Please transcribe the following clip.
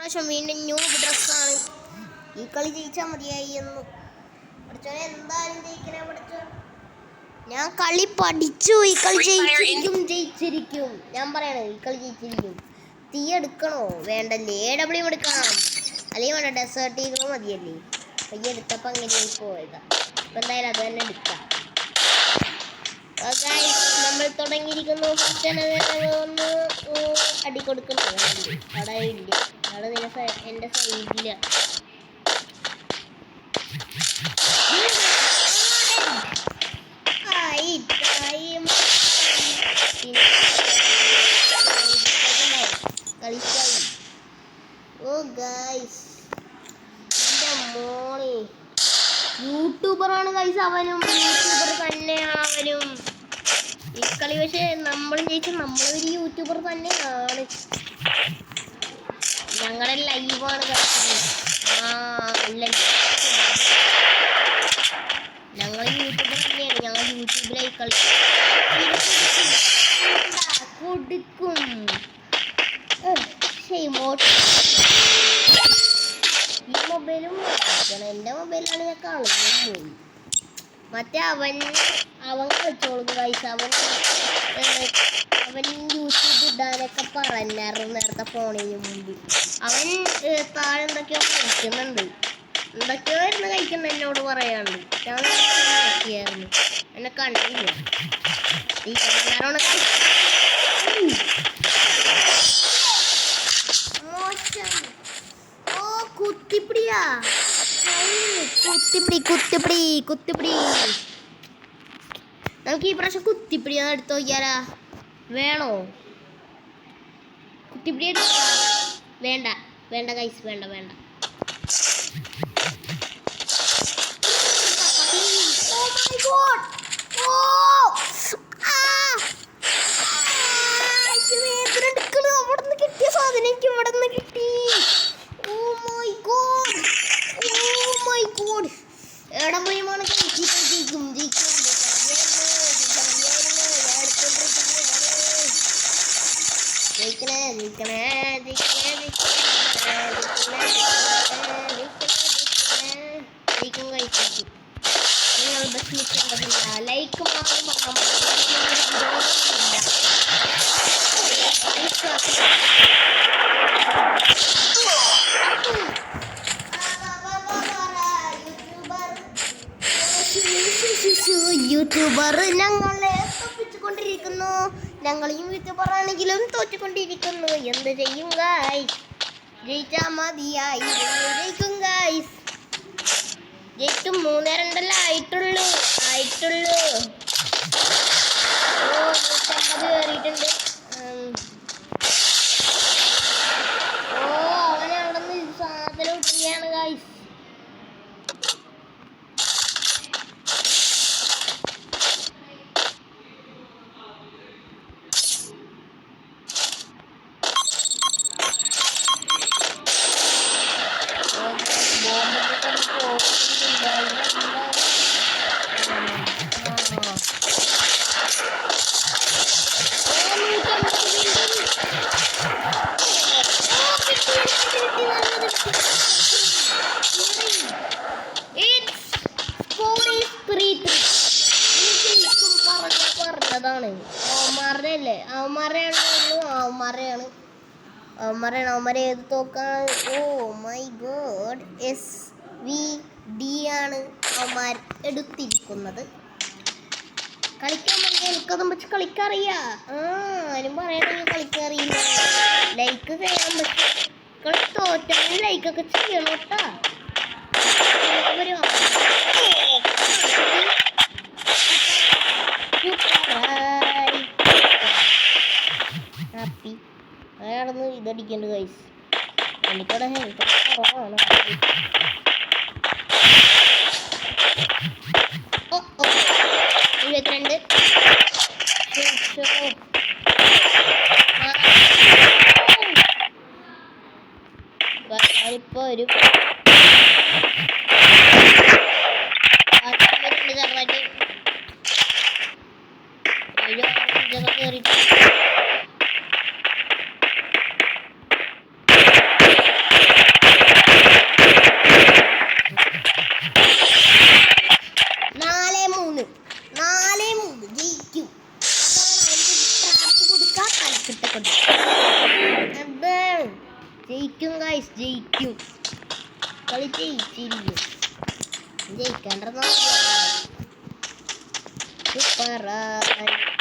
പ്രാവശ്യം വീണ്ടും ന്യൂ ഡ്രസ്സാണ്. ഈ കളി ജയിച്ചാൽ മതിയായി എന്ന് പഠിച്ചോനെ. എന്തായാലും ജയിക്കണേ പഠിച്ചോ. ഞാൻ കളി പഠിച്ചു. ഈ കളി ജയിച്ചിരിക്കും. ഞാൻ പറയണേ ഈ കളി ജയിച്ചിരിക്കും. തീ എടുക്കണോ വേണ്ടല്ലേ? AW എടുക്കണം അല്ലെങ്കിൽ വേണ്ട ഡെസേർട്ട് ഈഗിൾ മതിയല്ലേ? ഈ എടുത്തപ്പോൾ അങ്ങനെ പോയതാ. അപ്പം എന്തായാലും അത് തന്നെ എടുക്കാം. നമ്മൾ തുടങ്ങിയിരിക്കുന്നു. ഒന്ന് അടി കൊടുക്കുന്നു. അവിടെ ഇല്ല, അവിടെ എൻ്റെ സൈഡില്ല. കളിക്കായി. ഓ ഗൈസ്, എൻ്റെ മോളെ യൂട്യൂബറാണ് ഗൈസ്. അവനും യൂട്യൂബർ തന്നെയാണ് അവനും. ഈ കളി പക്ഷേ നമ്മളും ജയിച്ച നമ്മളൊരു യൂട്യൂബർ തന്നെയാണ്. ഞങ്ങളുടെ ലൈവാണ് കളിക്കുന്നത്. അല്ല, ഞങ്ങൾ യൂട്യൂബർ തന്നെയാണ്. ഞങ്ങൾ യൂട്യൂബിലായി കളി കൊടുക്കും. ഈ മൊബൈലും എൻ്റെ മൊബൈലാണ് ഞാൻ കളഞ്ഞു പോയി. മറ്റേ അവൻ കളിച്ചോളും ഗൈസ്. അവൻ യൂട്യൂബ് ഇടാനൊക്കെ പറഞ്ഞായിരുന്നു നേരത്തെ ഫോണിന് മുമ്പിൽ. അവൻ താഴെ എന്തൊക്കെയോ കഴിക്കുന്നുണ്ട്. എന്തൊക്കെയോ ഇരുന്ന് കഴിക്കുന്ന എന്നോട് പറയാണ്ട്. ഞാൻ നോക്കിയായിരുന്നു, എന്നെ കണ്ടില്ല. ഈ കണ്ണാരോണ് കുത്തിപ്പിടിയാ. കുത്തിപ്പിടി. നമുക്ക് ഈ പ്രാവശ്യം കുത്തിപ്പിടി എടുത്തു നോക്കിയാലാ? വേണോ കുത്തിപ്പിടി എടുക്കാ? വേണ്ട ഗൈസ്, വേണ്ട. അവിടുന്ന് കിട്ടിയ സാധനം എനിക്ക് ഇവിടുന്ന് കിട്ടി. എവിടെ പോയിമാണ് ജയിക്കും. നിങ്ങൾ വിഷമിക്കേണ്ടതില്ല. ലൈക്ക് മാത്രം യൂട്യൂബർ ഞങ്ങളെ തോപ്പിച്ചുകൊണ്ടിരിക്കുന്നു. ഞങ്ങളും യൂട്യൂബർ ആണെങ്കിലും തോറ്റുകൊണ്ടിരിക്കുന്നു. എന്ത് ചെയ്യും ഗൈസ്? ജയിച്ചാൽ മതിയായി. ജയിക്കും ഗൈസ്, ജയിക്കും. 3-2 ആയിട്ടുള്ളൂ. 150 കയറിയിട്ടുണ്ട്. അവനെ അവിടെ നിന്ന് സാധനം ഇട്ടിയാണ് ഗൈസ്. പറഞ്ഞതാണ് അവന്മാരെ ഏത് തോക്കാണ്? ഓ മൈ ഗോഡ്, SVD ആണ് അവന്മാർ എടുത്തിരിക്കുന്നത്. കളിക്കാൻ പറഞ്ഞാൽ എനിക്കതും വെച്ച് കളിക്കറിയാ. ആരും പറയണെങ്കിൽ കളിക്കറിയില്ല. ലൈക്ക് ചെയ്യാൻ പറ്റും. കളി തോറ്റാലും ലൈക്കൊക്കെ ചെയ്യണം കേട്ടാ. ഹാപ്പി അയാളൊന്ന് ഇതടിക്കണ്ട് ഗൈസ്. എനിക്കവിടെ ഹെൽത്ത് കുറവാണ്. 22 ഇപ്പൊ ഒരു ചെറുതായിട്ട് ജയിക്കും ഗൈസ്, ജയിക്കും. കളി ജയിച്ചിരിക്കും. ജയിക്കേണ്ടത് സൂപ്പറായി.